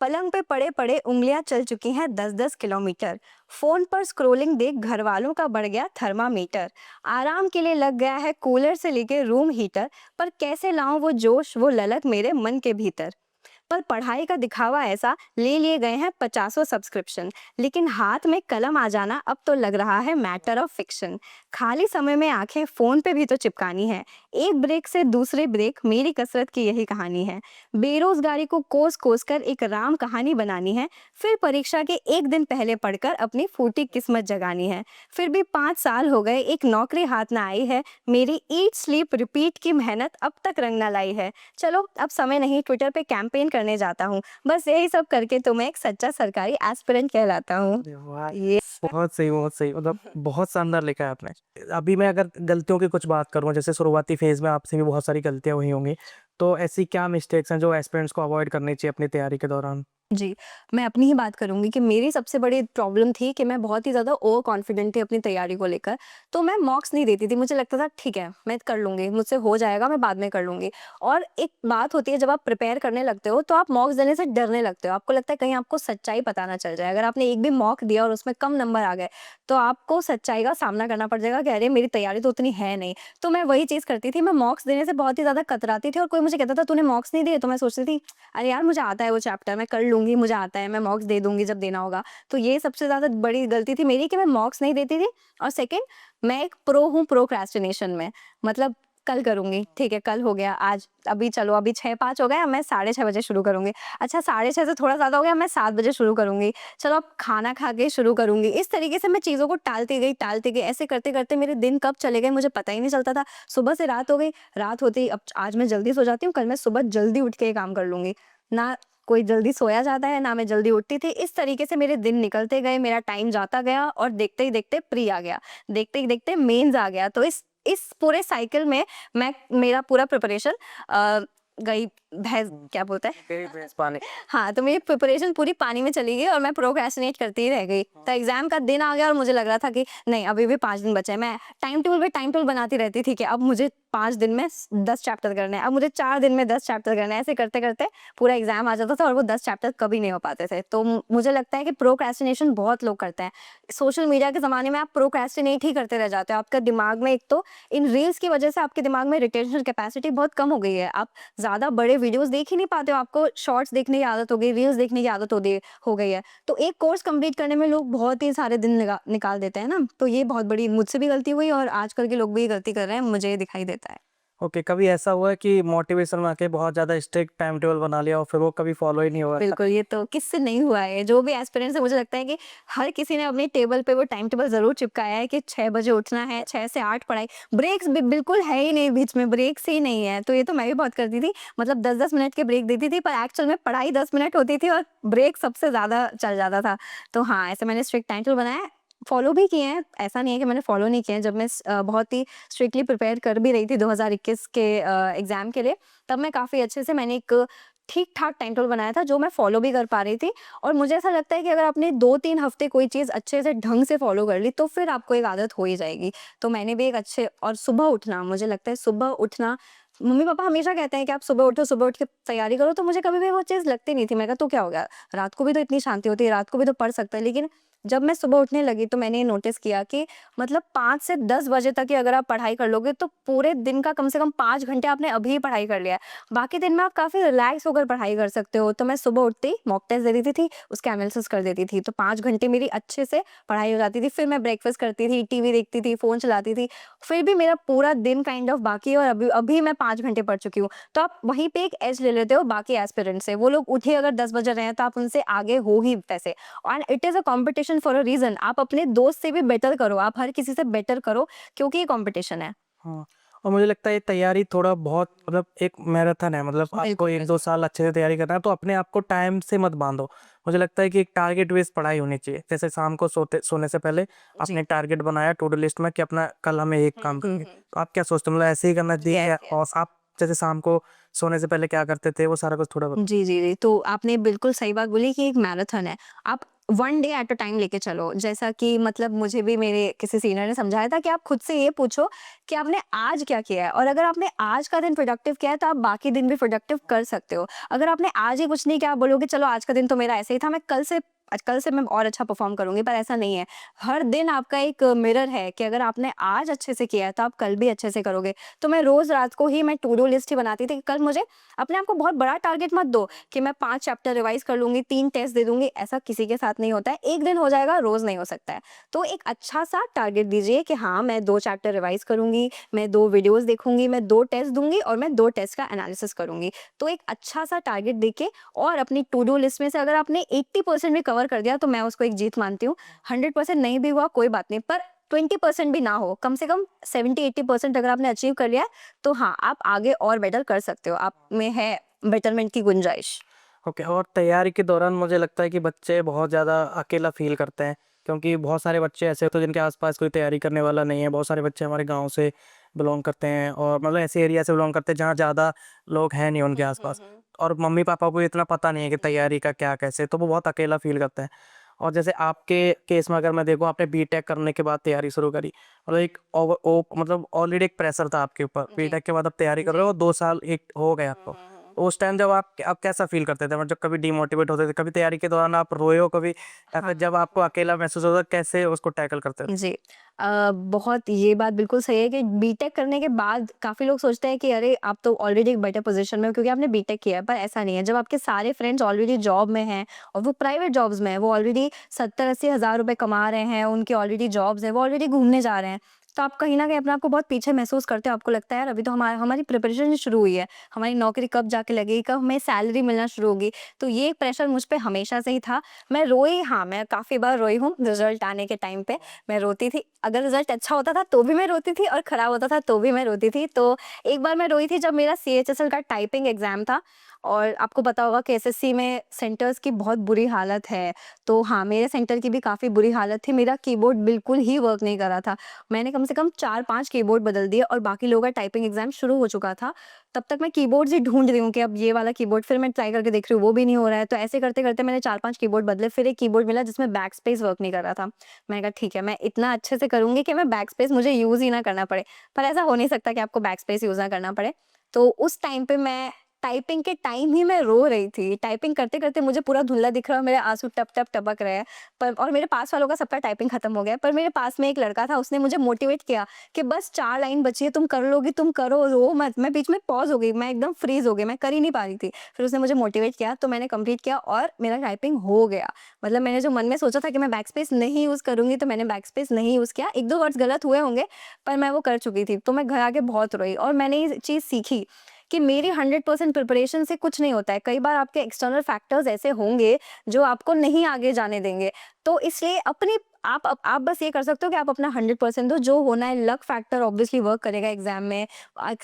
पलंग पे पड़े पड़े उंगलियां चल चुकी हैं 10-10 किलोमीटर। फोन पर स्क्रोलिंग देख घर वालों का बढ़ गया थर्मामीटर। आराम के लिए लग गया है कूलर से लेके रूम हीटर, पर कैसे लाऊं वो जोश वो ललक मेरे मन के भीतर। पर पढ़ाई का दिखावा ऐसा, ले लिए गए हैं 50 सब्सक्रिप्शन, लेकिन हाथ में कलम आ जाना अब तो लग रहा है मैटर ऑफ फिक्शन। खाली समय में आंखें फोन पे भी तो चिपकानी है, एक ब्रेक से दूसरे ब्रेक मेरी कसरत की यही कहानी है। बेरोजगारी को कोस कोस कर एक राम कहानी बनानी है, फिर परीक्षा के एक दिन पहले पढ़कर अपनी फूटी किस्मत जगानी है। फिर भी 5 साल हो गए, एक नौकरी हाथ ना आई है, मेरी ईट स्लीप रिपीट की मेहनत अब तक रंग ना लाई है। चलो अब समय नहीं, ट्विटर पे कैंपेन करने जाता हूँ। बस यही सब करके तो मैं एक सच्चा सरकारी एस्पिरेंट कहलाता हूँ। अरे वाह! ये बहुत सही मतलब बहुत शानदार लिखा है आपने। अभी मैं अगर गलतियों की कुछ बात करूँ, जैसे शुरुआती फ़ेज़ में आपसे भी बहुत सारी गलतियाँ हुई होंगी, तो ऐसी क्या मिस्टेक्स हैं जो एस्पिरेंट्स को अवॉइड करनी चाहिए अपनी तैयारी के दौरान? जी, मैं अपनी ही बात करूँगी कि मेरी सबसे बड़ी प्रॉब्लम थी कि मैं बहुत ही ज़्यादा ओवर कॉन्फिडेंट थी अपनी तैयारी को लेकर। तो मैं मॉक्स नहीं देती थी, मुझे लगता था ठीक है, मैं कर लूँगी, मुझसे हो जाएगा, मैं बाद में कर लूँगी। और एक बात होती है, जब आप प्रिपेयर करने लगते हो तो आप मॉक्स देने से डरने लगते हो। आपको लगता है कहीं आपको सच्चाई पता ना चल जाए। अगर आपने एक भी मॉक दिया और उसमें कम नंबर आ गए, तो आपको सच्चाई का सामना करना पड़ जाएगा कि अरे मेरी तैयारी तो उतनी है नहीं। तो मैं वही चीज़ करती थी, मैं मॉक्स देने से बहुत ही ज़्यादा कतराती थी। और कोई मुझे कहता था तूने मॉक्स नहीं दिए, तो मैं सोचती थी अरे यार मुझे आता है वो चैप्टर, मैं कर लूँगी, मुझे आता है, मैं मॉक्स दे दूँगी जब देना होगा। तो ये सबसे ज़्यादा बड़ी गलती थी मेरी कि मैं मॉक्स नहीं देती थी। और सेकंड, मैं एक प्रो हूँ प्रोक्रेस्टिनेशन में। मतलब कल करूँगी, ठीक है, कल हो गया, आज अभी चलो अभी 6-5 हो गए, अब मैं 6:30 बजे शुरू करूँगी। अच्छा 6:30 से थोड़ा ज़्यादा हो गया, मैं 7 बजे शुरू करूँगी। चलो अब खाना खा के शुरू करूँगी। इस तरीके से मैं चीज़ों को टालती गई। ऐसे करते-करते मेरे दिन कब चले गए मुझे पता ही नहीं चलता था। सुबह से रात हो गई, रात होते ही अब आज मैं जल्दी सो जाती हूँ, कल मैं सुबह जल्दी उठ के ये काम कर लूँगी। ना कोई जल्दी सोया जाता है, ना मैं जल्दी उठती थी। इस तरीके से मेरे दिन निकलते गए, मेरा टाइम जाता गया और देखते ही देखते प्री आ गया। देखते ही देखते मेंस आ गया। तो इस पूरे साइकिल में मेरा पूरा प्रिपरेशन गई भैंस क्या बोलते हैं? तेरी भैंस पानी। हाँ, तो मेरी प्रिपरेशन पूरी पानी में चली गई और मैं प्रोक्रेस्टिनेट करती ही रह गई। तो एग्ज़ाम का दिन आ गया और मुझे लग रहा था कि नहीं अभी भी 5 दिन बचे हैं। मैं टाइम टेबल बनाती रहती थी कि अब मुझे 5 दिन में 10 चैप्टर करने हैं, अब मुझे 4 दिन में 10 चैप्टर करने हैं। ऐसे करते-करते पूरा एग्ज़ाम आ जाता था और वो 10 चैप्टर कभी नहीं हो पाते थे। तो मुझे लगता है कि प्रोक्रेस्टिनेशन बहुत लोग करते हैं। सोशल मीडिया के ज़माने में आप प्रोक्रेस्टिनेट ही करते रह जाते हो। आपका दिमाग में एक तो इन रील्स की वज़ह से आपके दिमाग में रिटेंशन कैपेसिटी बहुत कम हो गई है। आप ज़्यादा बड़े वीडियोज़ देख ही नहीं पाते हो, आपको शॉर्ट्स देखने की आदत हो गई, रील्स देखने की आदत हो गई है। तो एक कोर्स कंप्लीट करने में लोग बहुत ही सारे दिन निकाल देते हैं ना, तो ये बहुत बड़ी मुझसे भी गलती हुई और आजकल के लोग भी ये गलती कर रहे हैं, मुझे ये दिखाई देता है। ओके, कभी ऐसा हुआ है कि मोटिवेशन में आके बहुत ज़्यादा स्ट्रिक्ट टाइम टेबल बना लिया और फिर वो कभी फॉलो ही नहीं हुआ? बिल्कुल, ये तो किससे नहीं हुआ है। जो भी एस्पिरेंट्स है मुझे लगता है कि हर किसी ने अपने टेबल पे वो टाइम टेबल ज़रूर चिपकाया है कि 6 बजे उठना है, 6 से 8 पढ़ाई। ब्रेक्स बिल्कुल है ही नहीं बीच में, ब्रेक्स ही नहीं है। तो ये तो मैं भी बहुत करती थी, मतलब 10-10 मिनट के ब्रेक देती थी, पर एक्चुअल में पढ़ाई 10 मिनट होती थी और ब्रेक सबसे ज़्यादा चल जाता था। तो हाँ, ऐसे मैंने स्ट्रिक्ट टाइम टेबल बनाया है, फॉलो भी किए हैं, ऐसा नहीं है कि मैंने फॉलो नहीं किए हैं। जब मैं बहुत ही स्ट्रिक्टली प्रिपेयर कर भी रही थी 2021 के एग्ज़ाम के लिए, तब मैं काफ़ी अच्छे से मैंने एक ठीक-ठाक टाइम टेबल बनाया था जो मैं फॉलो भी कर पा रही थी। और मुझे ऐसा लगता है कि अगर आपने 2-3 हफ्ते कोई चीज़ अच्छे से ढंग से फॉलो कर ली, तो फिर आपको एक आदत हो ही जाएगी। तो मैंने भी एक अच्छे और सुबह उठना, मुझे लगता है सुबह उठना मम्मी पापा हमेशा कहते हैं कि आप सुबह उठ के तैयारी करो, तो मुझे कभी भी वो चीज़ लगती नहीं थी। मैं कहा तो क्या हो गया? रात को भी तो इतनी शांति होती है, रात को भी तो पढ़ सकते हैं। लेकिन जब मैं सुबह उठने लगी तो मैंने ये नोटिस किया कि मतलब 5 से 10 बजे तक ही अगर आप पढ़ाई कर लोगे तो पूरे दिन का कम से कम 5 घंटे आपने अभी पढ़ाई कर लिया है। बाकी दिन में आप काफ़ी रिलैक्स होकर पढ़ाई कर सकते हो। तो मैं सुबह उठते ही मॉक टेस्ट दे देती थी, उसके एनालिसिस कर देती थी। तो 5 घंटे मेरी अच्छे से पढ़ाई हो जाती थी। फिर मैं ब्रेकफ़ास्ट करती थी, टीवी देखती थी, फ़ोन चलाती थी। फिर भी मेरा पूरा दिन काइंड ऑफ बाकी है और अभी अभी मैं 5 घंटे पढ़ चुकी हूँ। तो आप वहीं पे एक एज ले लेते हो बाकी एस्पिरेंट से। वो लोग उठे अगर 10 बजे रहे हैं तो आप उनसे आगे हो ही वैसे। And it is a competition for a reason. आप अपने दोस्त से भी बेटर करो, आप हर किसी से बेटर करो क्योंकि ये कॉम्पिटिशन है। हाँ, और मुझे लगता है ये तैयारी थोड़ा बहुत मतलब एक मैराथन है, मतलब आपको बिल्कुल, 1-2 साल अच्छे से तैयारी करना है, तो अपने आप को टाइम से मत बाँधो। मुझे लगता है कि एक टारगेट बेस्ड पढ़ाई होनी चाहिए। जैसे शाम को सोने से पहले जी। आपने टारगेट बनाया टू डू लिस्ट में कि अपना कल हमें एक काम हुँ, करेंगे। हुँ। तो आप क्या सोचते हो, मतलब ऐसे ही करना चाहिए येस, या येस। और आप जैसे शाम को सोने से पहले क्या करते थे, वो सारा कुछ थोड़ा बताओ? जी, जी, जी। तो आपने बिल्कुल सही बात बोली कि एक मैराथन है। आप one day at a time लेके चलो। जैसा कि मतलब मुझे भी मेरे किसी सीनियर ने समझाया था कि आप खुद से ये पूछो कि आपने आज क्या किया है, और अगर आपने आज का दिन प्रोडक्टिव किया है तो आप बाकी दिन भी प्रोडक्टिव कर सकते हो। अगर आपने आज ही कुछ नहीं किया, आप बोलोगे चलो आज का दिन तो मेरा ऐसे ही था, मैं कल से मैं और अच्छा परफ़ॉर्म करूँगी, पर ऐसा नहीं है। हर दिन आपका एक मिरर है कि अगर आपने आज अच्छे से किया है तो आप कल भी अच्छे से करोगे। तो मैं रोज़ रात को ही मैं टू डू लिस्ट ही बनाती थी कि कल मुझे अपने आप को बहुत बड़ा टारगेट मत दो कि मैं 5 चैप्टर रिवाइज़ कर लूँगी, 3 टेस्ट दे दूँगी, ऐसा किसी के साथ नहीं होता है। एक दिन हो जाएगा, रोज़ नहीं हो सकता है। तो एक अच्छा-सा टारगेट दीजिए कि हाँ, मैं 2 चैप्टर रिवाइज़ करूँगी, मैं 2 वीडियोज़ देखूँगी, मैं 2 टेस्ट दूँगी और मैं 2 टेस्ट का एनालिसिस करूँगी। तो एक अच्छा-सा टारगेट देके और अपनी टू डू लिस्ट में से अगर आपने 80% भी कवर कर दिया तो मैं उसको एक जीत मानती हूँ। 100% नहीं भी हुआ कोई बात नहीं, पर 20% भी ना हो, कम से कम 70-80% अगर आपने अचीव कर लिया है, तो हाँ, आप आगे और बेटर कर सकते हो। आप में है बेटरमेंट की गुंजाइश। ओके, और तैयारी के दौरान मुझे लगता है कि बच्चे बहुत ज़्यादा अकेला फ़ील करते हैं, क्योंकि बहुत सारे बच्चे ऐसे होते हैं जिनके आस-पास कोई तैयारी करने वाला नहीं है। बहुत सारे बच्चे हमारे गाँव से बिलॉन्ग करते हैं और मतलब ऐसे एरिया से बिलॉन्ग करते हैं जहाँ ज़्यादा लोग हैं नहीं उनके आस-पास, और मम्मी-पापा को इतना पता नहीं है कि तैयारी का क्या कैसे, तो वो बहुत अकेला फ़ील करते हैं। और जैसे आपके केस में अगर मैं देखूँ, आपने बीटेक करने के बाद तैयारी शुरू करी, मतलब एक मतलब ऑलरेडी एक प्रेशर था आपके ऊपर। जी, बीटेक के बाद आप तैयारी कर रहे जी। हो, 2 साल एक हो गए आपको। उस टाइम जब आप कैसा फ़ील करते थे? मतलब कभी डिमोटिवेट होते थे, कभी तैयारी के दौरान आप रोए हो कभी, या हाँ। फिर जब आपको अकेला महसूस होता कैसे उसको टैकल करते थे? जी। बहुत ये बात बिल्कुल सही है कि बीटेक करने के बाद काफ़ी लोग सोचते हैं कि अरे आप तो ऑलरेडी एक बेटर पोज़ीशन में हो क्योंकि आपने बीटेक किया है, पर ऐसा नहीं है। जब आपके सारे फ्रेंड्स ऑलरेडी जॉब में हैं और वो प्राइवेट जॉब्स में हैं, वो ऑलरेडी 70-80 हज़ार रुपए कमा रहे हैं, उनकी ऑलरेडी जॉब्स हैं, वो ऑलरेडी घूमने जा रहे हैं। तो आप कहीं न कहीं अपने आप को बहुत पीछे महसूस करते हो। आपको लगता है यार अभी तो हमारी प्रिपरेशन ही शुरू हुई है, हमारी नौकरी कब जाके लगेगी, कब हमें सैलरी मिलना शुरू होगी। तो ये एक प्रेशर मुझ पे हमेशा से ही था। मैं रोई, हाँ, मैं काफ़ी बार रोई हूँ रिज़ल्ट आने के टाइम पे। मैं रोती थी। अगर रिज़ल्ट अच्छा होता था तो भी मैं रोती थी और ख़राब होता था तो भी मैं रोती थी। तो एक बार मैं रोई थी जब मेरा सीएचएसएल का टाइपिंग एग्ज़ाम था और आपको पता होगा कि एसएससी में सेंटर्स की बहुत बुरी हालत है। तो हाँ, मेरे सेंटर की भी काफ़ी बुरी हालत थी। मेरा कीबोर्ड बिल्कुल ही वर्क नहीं कर रहा था। मैंने कम से कम 4-5 कीबोर्ड बदल दिए और बाकी लोगों का टाइपिंग एग्ज़ाम शुरू हो चुका था। तब तक मैं कीबोर्ड्स ही ढूँढ रही हूँ कि अब ये वाला कीबोर्ड, फिर मैं ट्राई करके देख रही हूँ, वो भी नहीं हो रहा है। तो ऐसे करते-करते मैंने 4-5 कीबोर्ड बदले, फिर एक कीबोर्ड मिला जिसमें बैकस्पेस वर्क नहीं कर रहा था। मैंने कहा ठीक है, मैं इतना अच्छे से करूँगी कि मैं बैकस्पेस मुझे यूज़ ही ना करना पड़े। पर ऐसा हो नहीं सकता कि आपको बैकस्पेस यूज़ ना करना पड़े। तो उस टाइम पे मैं टाइपिंग के टाइम ही मैं रो रही थी। टाइपिंग करते-करते मुझे पूरा धुंधला दिख रहा है और मेरे आँसू टप-टप टपक रहे हैं। पर और मेरे पास वालों का सबका टाइपिंग खत्म हो गया है। पर मेरे पास में एक लड़का था, उसने मुझे मोटिवेट किया कि बस 4 लाइन बची है, तुम कर लोगी, तुम करो, रो मत। मैं बीच में पॉज़ हो गई, मैं एकदम फ्रीज़ हो गई, मैं कर ही नहीं पा रही थी। फिर उसने मुझे मोटिवेट किया तो मैंने कंप्लीट किया और मेरा टाइपिंग हो गया। मतलब मैंने जो मन में सोचा था कि मैं बैकस्पेस नहीं यूज़ करूँगी, तो मैंने बैकस्पेस नहीं यूज़ किया। 1-2 वर्ड्स गलत हुए होंगे, पर मैं वो कर चुकी थी। तो मैं घर आके बहुत रोई और मैंने ये चीज़ सीखी कि मेरी 100% प्रिपरेशन से कुछ नहीं होता है। कई बार आपके एक्सटर्नल फैक्टर्स ऐसे होंगे जो आपको नहीं आगे जाने देंगे। तो इसलिए अपनी आप बस ये कर सकते हो कि आप अपना 100% दो, जो होना है। लक फैक्टर ऑब्वियसली वर्क करेगा एग्ज़ाम में,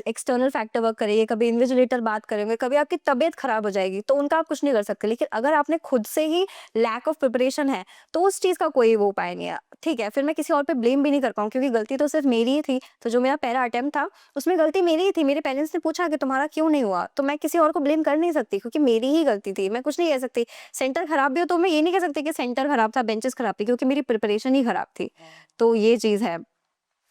एक्सटर्नल फैक्टर वर्क करेंगे, कभी इन्विजिलेटर बात करेंगे, कभी आपकी तबीयत खराब हो जाएगी, तो उनका आप कुछ नहीं कर सकते। लेकिन अगर आपने खुद से ही लैक ऑफ प्रिपरेशन है, तो उस चीज़ का कोई वो उपाय नहीं है। ठीक है, फिर मैं किसी और पे ब्लेम भी नहीं कर पाऊँ क्योंकि गलती तो सिर्फ़ मेरी ही थी। तो जो मेरा पहला अटेम्प्ट था, उसमें गलती मेरी ही थी। मेरे पेरेंट्स ने पूछा कि तुम्हारा क्यों नहीं हुआ? तो मैं किसी और को ब्लेम कर नहीं सकती क्योंकि मेरी ही गलती थी। मैं कुछ नहीं कह सकती। सेंटर खराब भी हो तो मैं ये नहीं कह सकती कि सेंटर खराब था, बेंचेस खराब थी, क्योंकि मेरी प्रिपरेशन ही खराब थी। तो ये चीज़ है।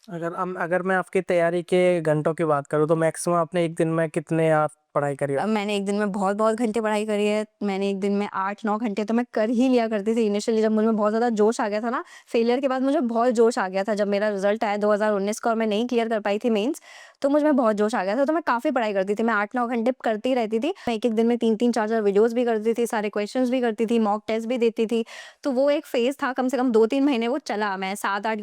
अगर मैं आपकी तैयारी के घंटों की बात करूँ तो मैक्सिमम आपने एक दिन में कितने आप पढ़ाई करी है? मैंने एक दिन में बहुत घंटे पढ़ाई करी है। मैंने एक दिन में 8-9 घंटे तो मैं कर ही लिया करती थी। इनिशियली जब मुझ में बहुत ज़्यादा जोश आ गया था ना, फेलियर के बाद मुझे बहुत जोश आ गया था। जब मेरा रिज़ल्ट आया 2019 का और मैं नहीं क्लियर कर पाई थी मेंस, तो मुझ में बहुत जोश आ गया था। तो मैं काफ़ी पढ़ाई करती थी। मैं 8-9 घंटे करती रहती थी। मैं एक-एक दिन में 3-3 4-4 वीडियोज़ भी करती थी, सारे क्वेश्चंस भी करती थी, मॉक टेस्ट भी देती थी। तो वो एक फ़ेज़ था, कम से कम 2-3 महीने वो चला। मैं 7-8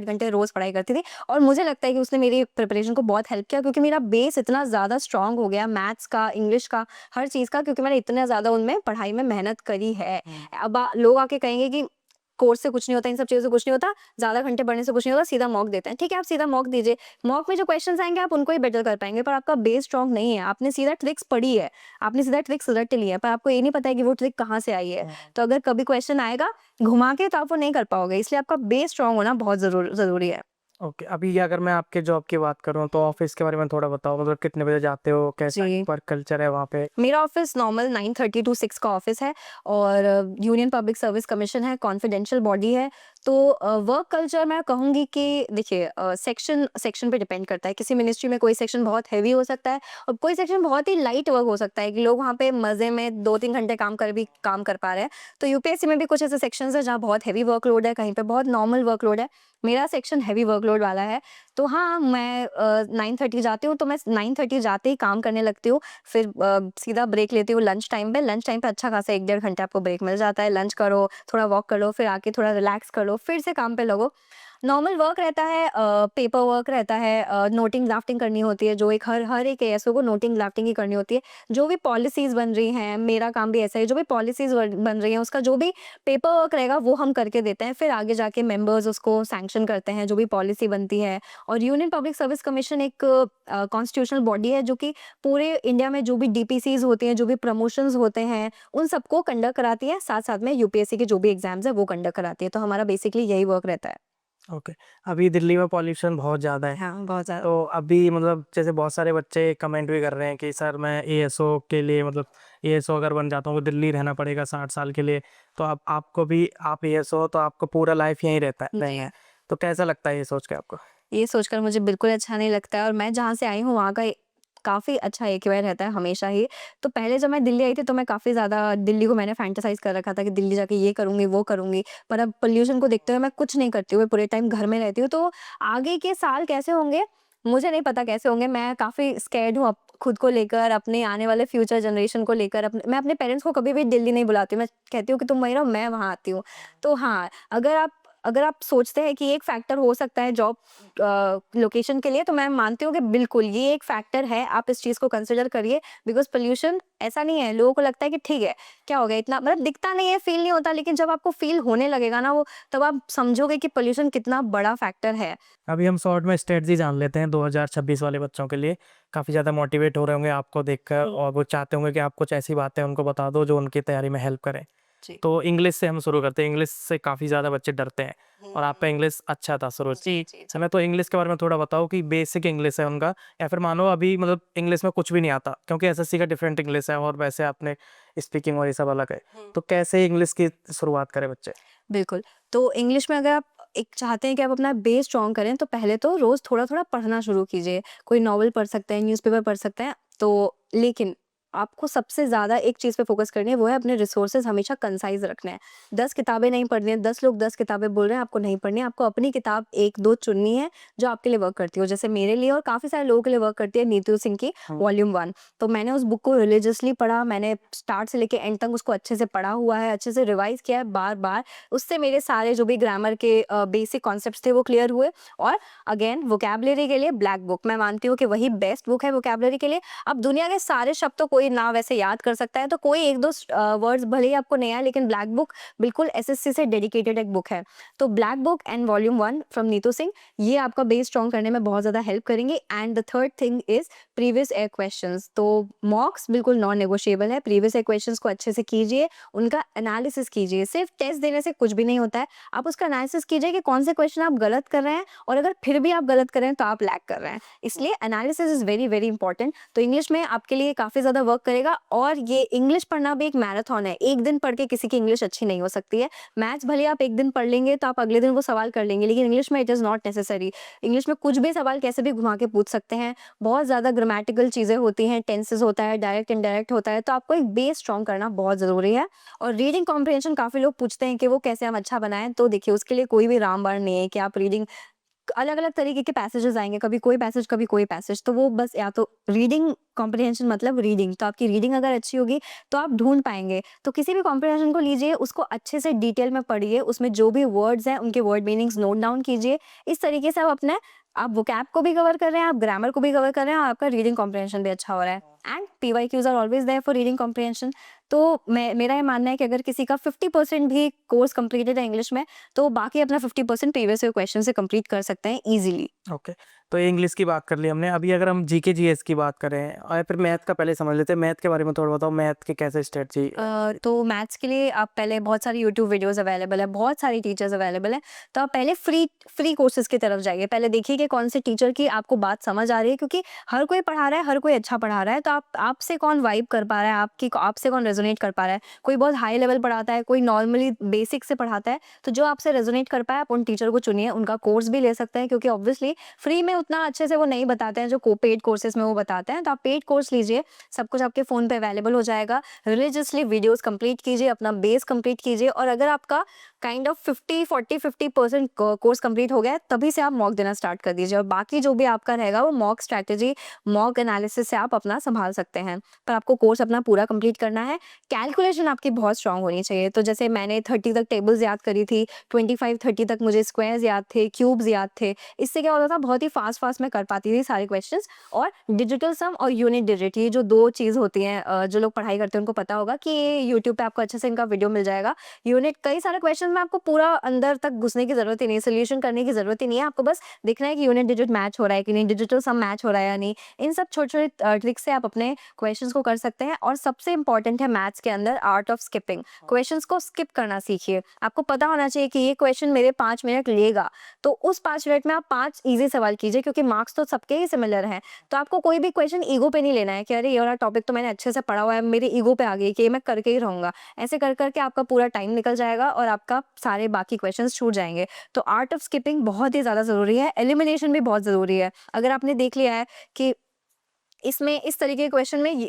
घंटे रोज़ पढ़ाई करती थी और मुझे लगता है कि उसने मेरी प्रिपरेशन को बहुत हेल्प किया, क्योंकि मेरा बेस इतना ज़्यादा स्ट्रॉन्ग हो गया मैथ्स का, इंग्लिश का, हर चीज़ का, क्योंकि मैंने इतना ज़्यादा उनमें पढ़ाई में मेहनत करी है। अब लोग आके कहेंगे कि कोर्स से कुछ नहीं होता, इन सब चीज़ों से कुछ नहीं होता, ज़्यादा घंटे पढ़ने से कुछ नहीं होता, सीधा मॉक देते हैं। ठीक है, आप सीधा मॉक दीजिए। मॉक में जो क्वेश्चंस आएँगे आप उनको ही बेटर कर पाएँगे, पर आपका बेस स्ट्रॉन्ग नहीं है। आपने सीधा ट्रिक्स पढ़ी है, आपने सीधा ट्रिक्स रट ली है, पर आपको ये नहीं पता है कि वो ट्रिक कहाँ से आई है। तो अगर कभी क्वेश्चन आएगा घुमा के, तो आप वो नहीं कर पाओगे। इसलिए आपका बेस स्ट्रॉन्ग होना बहुत ज़रूरी है। ओके, अभी अगर मैं आपके जॉब की बात करूँ तो ऑफिस के बारे में थोड़ा बताओ, मतलब कितने बजे जाते हो, कैसा जी। वर्क कल्चर है वहाँ पे? मेरा ऑफिस नॉर्मल 9:30 टू 6 का ऑफिस है और यूनियन पब्लिक सर्विस कमीशन है, कॉन्फिडेंशियल बॉडी है। तो वर्क कल्चर मैं कहूँगी कि देखिए, सेक्शन सेक्शन पे डिपेंड करता है। किसी मिनिस्ट्री में कोई सेक्शन बहुत हैवी हो सकता है और कोई सेक्शन बहुत ही लाइट वर्क हो सकता है कि लोग वहाँ पे मज़े में 2-3 घंटे काम कर पा रहे हैं। तो यूपीएससी में भी कुछ ऐसे सेक्शंस हैं जहाँ बहुत हैवी वर्कलोड है, कहीं पे बहुत नॉर्मल वर्कलोड है। मेरा सेक्शन हैवी वर्कलोड वाला है। तो हाँ, मैं 9:30 जाती हूँ, तो मैं 9:30 जाते ही काम करने लगती हूँ। फिर सीधा ब्रेक लेती हूँ लंच टाइम पे। लंच टाइम पे अच्छा खासा 1 डेढ़ घंटे आपको ब्रेक मिल जाता है। लंच करो, थोड़ा वॉक कर लो, फिर आके थोड़ा रिलैक्स कर लो, फिर से काम पे लगो। नॉर्मल वर्क रहता है, पेपर वर्क रहता है, नोटिंग ड्राफ्टिंग करनी होती है, जो एक हर हर एक एएसओ को नोटिंग ड्राफ्टिंग ही करनी होती है। जो भी पॉलिसीज़ बन रही हैं, मेरा काम भी ऐसा है, जो भी पॉलिसीज़ बन रही हैं, उसका जो भी पेपर वर्क रहेगा वो हम करके देते हैं। फिर आगे जाके मेंबर्स उसको सैंक्शन करते हैं, जो भी पॉलिसी बनती है। और यूनियन पब्लिक सर्विस कमीशन एक कॉन्स्टिट्यूशनल बॉडी है, जो कि पूरे इंडिया में जो भी डीपीसीज़ होती हैं, जो भी प्रमोशंस होते हैं, उन सबको कंडक्ट कराती है। साथ-साथ में यूपीएससी के जो भी एग्ज़ाम्स हैं, वो कंडक्ट कराती है। तो हमारा बेसिकली यही वर्क रहता है। ओके, अभी दिल्ली में पॉल्यूशन बहुत ज़्यादा है, हाँ, बहुत ज़्यादा। तो अभी मतलब जैसे बहुत सारे बच्चे कमेंट भी कर रहे हैं कि सर मैं एएसओ के लिए, मतलब एएसओ अगर बन जाता हूँ तो दिल्ली रहना पड़ेगा 60 साल के लिए। तो अब आपको भी, आप एएसओ हो तो आपको पूरा लाइफ यहीं रहता है, नहीं है? तो कैसा लगता है ये सोच के आपको? ये सोचकर मुझे बिल्कुल अच्छा नहीं लगता है और मैं जहाँ से आई हूँ वहाँ का काफ़ी अच्छा एक्यूआई रहता है हमेशा ही। तो पहले जब मैं दिल्ली आई थी तो मैं काफ़ी ज़्यादा दिल्ली को मैंने फैंटेसाइज़ कर रखा था कि दिल्ली जाके ये करूँगी, वो करूँगी। पर अब पॉल्यूशन को देखते हुए मैं कुछ नहीं करती हूँ, मैं पूरे टाइम घर में रहती हूँ। तो आगे के साल कैसे होंगे, मुझे नहीं पता कैसे होंगे। मैं काफ़ी स्कैर्ड हूँ खुद को लेकर, अपने आने वाले फ्यूचर जनरेशन को लेकर। मैं अपने पेरेंट्स को कभी भी दिल्ली नहीं बुलाती हूँ। मैं कहती हूँ कि तुम वहीं रहो, मैं वहाँ आती हूँ। तो हाँ, अगर आप सोचते हैं कि एक फैक्टर हो सकता है जॉब लोकेशन के लिए, तो मैं मानती हूँ कि बिल्कुल ये एक फैक्टर है। आप इस चीज़ को कंसिडर करिए, बिकॉज़ पॉल्यूशन ऐसा नहीं है, लोगों को लगता है कि ठीक है, क्या हो गया इतना, मतलब दिखता नहीं है, फ़ील नहीं होता, लेकिन जब आपको फ़ील होने लगेगा ना वो, तब आप समझोगे कि पॉल्यूशन कितना बड़ा फैक्टर है। अभी हम शॉर्ट में स्ट्रेटजी जान लेते हैं 2026 वाले बच्चों के लिए। काफ़ी ज़्यादा मोटिवेट हो रहे होंगे आपको देखकर और वो चाहते होंगे कि आप कुछ ऐसी बातें उनको बता दो जो उनकी तैयारी में हेल्प करें। जी। तो इंग्लिश से हम शुरू करते हैं। इंग्लिश से काफ़ी ज़्यादा बच्चे डरते हैं और आपका इंग्लिश अच्छा था शुरू से। हमें तो इंग्लिश के बारे में थोड़ा बताओ कि बेसिक इंग्लिश है उनका, या फिर मानो अभी मतलब इंग्लिश में कुछ भी नहीं आता, क्योंकि एसएससी का डिफरेंट इंग्लिश है और वैसे आपने स्पीकिंग और ये सब अलग है। तो कैसे इंग्लिश की शुरुआत करें बच्चे? बिल्कुल। तो इंग्लिश में अगर आप एक चाहते हैं कि आप अपना बेस स्ट्रॉन्ग करें, तो पहले तो रोज़ थोड़ा-थोड़ा पढ़ना शुरू कीजिए। कोई नॉवल पढ़ सकते हैं, न्यूज़पेपर पढ़ सकते हैं। तो लेकिन आपको सबसे ज़्यादा एक चीज़ पे फ़ोकस करनी है, वो है अपने रिसोर्सेज़ हमेशा कंसाइज़ रखने हैं। 10 किताबें नहीं पढ़नी है, 10 लोग 10 किताबें बोल रहे हैं, आपको नहीं पढ़नी है। आपको अपनी किताब 1-2 चुननी है, जो आपके लिए वर्क करती हो। जैसे मेरे लिए और काफ़ी सारे लोगों के लिए वर्क करती है नीतू सिंह की वॉल्यूम 1। तो मैंने उस बुक को रिलिजियसली पढ़ा, मैंने स्टार्ट से लेके एंड तक उसको अच्छे से पढ़ा हुआ है, अच्छे से रिवाइज़ किया है बार-बार। उससे मेरे सारे जो भी ग्रामर के बेसिक कॉन्सेप्ट्स थे वो क्लियर हुए। और अगेन वोकैब्युलरी के लिए ब्लैक बुक मैं मानती हूँ कि वही बेस्ट बुक है वोकैब्युलरी के लिए। अब दुनिया के सारे शब्द तो कोई ना वैसे याद कर सकता है, तो कोई 1-2 वर्ड्स भले ही आपको नहीं आए, लेकिन ब्लैक बुक बिल्कुल एसएससी से डेडिकेटेड एक बुक है। तो black book and volume 1 from Neetu Singh, ये आपका बेस स्ट्रॉन्ग करने में बहुत ज़्यादा हेल्प करेंगे। And the third thing is previous year questions. तो मॉक्स बिल्कुल नॉन नेगोशिएबल है। प्रीवियस ईयर क्वेश्चंस को अच्छे से कीजिए, उनका एनालिसिस कीजिए। सिर्फ टेस्ट देने से कुछ भी नहीं होता है। आप उसका एनालिसिस कीजिए कि कौन से क्वेश्चन आप गलत कर रहे हैं, और अगर फिर भी आप गलत कर रहे हैं तो आप लैग कर रहे हैं। इसलिए analysis is very very important. तो इंग्लिश में आपके लिए काफ़ी ज़्यादा वर्क वर्क करेगा। और ये इंग्लिश पढ़ना भी एक मैराथन है, एक दिन पढ़ के किसी की इंग्लिश अच्छी नहीं हो सकती है। मैथ्स भले आप एक दिन पढ़ लेंगे तो आप अगले दिन वो सवाल कर लेंगे, लेकिन इंग्लिश में it is not necessary. English में कुछ भी सवाल कैसे भी घुमा के पूछ सकते हैं, बहुत ज़्यादा ग्रामेटिकल चीज़ें होती हैं, टेंसेस होता है, डायरेक्ट इनडायरेक्ट होता है, तो आपको एक बेस स्ट्रॉन्ग करना बहुत ज़रूरी है। और रीडिंग कॉम्प्रिहेंशन काफ़ी लोग पूछते हैं कि वो कैसे हम अच्छा बनाएं, तो देखिए उसके लिए कोई भी रामबाण नहीं है कि आप रीडिंग अलग-अलग तरीके के पैसेजेस आएँगे, कभी कोई पैसेज, कभी कोई पैसेज, तो वो बस या तो रीडिंग कॉम्प्रिहेंशन मतलब रीडिंग, तो आपकी रीडिंग अगर अच्छी होगी तो आप ढूँढ पाएँगे। तो किसी भी कॉम्प्रिहेंशन को लीजिए, उसको अच्छे से डिटेल में पढ़िए, उसमें जो भी वर्ड्स हैं उनके वर्ड मीनिंग्स नोट डाउन कीजिए। इस तरीके से आप वोकैब को भी कवर कर रहे हैं, आप ग्रामर को भी कवर कर रहे हैं और आपका रीडिंग कॉम्प्रिहेंशन भी अच्छा हो रहा है। And PYQs are always there for reading comprehension. तो मेरा ये मानना है कि अगर किसी का 50% भी कोर्स कंप्लीटेड है इंग्लिश में, तो बाकी अपना 50% प्रीवियस ईयर क्वेश्चन से कंप्लीट कर सकते हैं ईज़िली। ओके, तो ये इंग्लिश की बात कर ली हमने। अभी अगर हम जीके जीएस की बात करें और फिर मैथ का पहले समझ लेते हैं, मैथ के बारे में थोड़ा बताओ, मैथ के कैसे स्ट्रेटजी? तो मैथ्स के लिए आप पहले बहुत सारी यूट्यूब वीडियोस अवेलेबल है, बहुत सारी टीचर्स अवेलेबल हैं, तो आप पहले फ्री कोर्सेज़ की तरफ जाइए। पहले देखिए कि कौन से टीचर की आपको बात समझ आ रही है, क्योंकि हर कोई पढ़ा रहा है, हर कोई अच्छा पढ़ा रहा है, तो आपसे कौन वाइब कर पा रहा है, आपसे कौन रेजोनेट कर पा रहा है। कोई बहुत हाई लेवल पढ़ाता है, कोई नॉर्मली बेसिक से पढ़ाता है, तो जो आपसे रेजोनेट कर पाए आप उन टीचर को चुनिए, उनका कोर्स भी ले सकते हैं, क्योंकि ऑब्वियसली फ्री में उतना अच्छे से वो नहीं बताते हैं जो पेड कोर्सेज में वो बताते हैं। तो आप पेड कोर्स लीजिए, सब कुछ आपके फ़ोन पे अवेलेबल हो जाएगा। रिलीजियसली वीडियोस कंप्लीट कीजिए, अपना बेस कंप्लीट कीजिए, और अगर आपका काइंड ऑफ 50% कोर्स कंप्लीट हो गया है, तभी से आप मॉक देना स्टार्ट कर दीजिए, और बाकी जो भी आपका रहेगा वो मॉक स्ट्रैटेजी, मॉक एनालिसिस से आप अपना संभाल सकते हैं। पर आपको कोर्स अपना पूरा कंप्लीट करना है। कैलकुलेशन आपकी बहुत स्ट्रांग होनी चाहिए। तो जैसे मैंने 30 तक टेबल्स याद करी थी, 25-30 तक मुझे स्क्वायर्स याद थे, क्यूब्स याद थे। इससे क्या होता था, बहुत ही फास्ट मैं कर पाती थी सारे क्वेश्चंस। और डिजिटल सम और यूनिट डिजिट, ये जो दो चीज़ होती हैं, जो लोग पढ़ाई करते हैं उनको पता होगा कि ये यूट्यूब पे आपको अच्छे से इनका वीडियो मिल जाएगा। यूनिट, कई सारे क्वेश्चन में आपको पूरा अंदर तक घुसने की ज़रूरत ही नहीं है, सोल्यूशन करने की ज़रूरत ही नहीं है। आपको बस देखना है कि यूनिट डिजिट मैच हो रहा है कि नहीं, डिजिटल सम मैच हो रहा है या नहीं। इन सब छोटे-छोटे ट्रिक्स से आप अपने क्वेश्चंस को कर सकते हैं। और सबसे इंपॉर्टेंट है मैथ्स के अंदर आर्ट ऑफ स्किपिंग। क्वेश्चंस को स्किप करना सीखिए। आपको पता होना चाहिए कि ये क्वेश्चन मेरे 5 मिनट लेगा, तो उस 5 मिनट में आप 5 ईज़ी सवाल कीजिए, क्योंकि मार्क्स तो सबके ही सिमिलर हैं। तो आपको कोई भी क्वेश्चन ईगो पे नहीं लेना है कि अरे ये वाला टॉपिक तो मैंने अच्छे से पढ़ा हुआ है, मेरे ईगो पे आ गई कि ये मैं करके ही रहूँगा। ऐसे कर के आपका पूरा टाइम निकल जाएगा और आपका सारे बाकी क्वेश्चंस छूट जाएँगे। तो आर्ट ऑफ स्किपिंग बहुत ही ज़्यादा ज़रूरी है। एलिमिनेशन भी बहुत ज़रूरी है। अगर आपने देख लिया है कि इसमें इस तरीके के क्वेश्चन में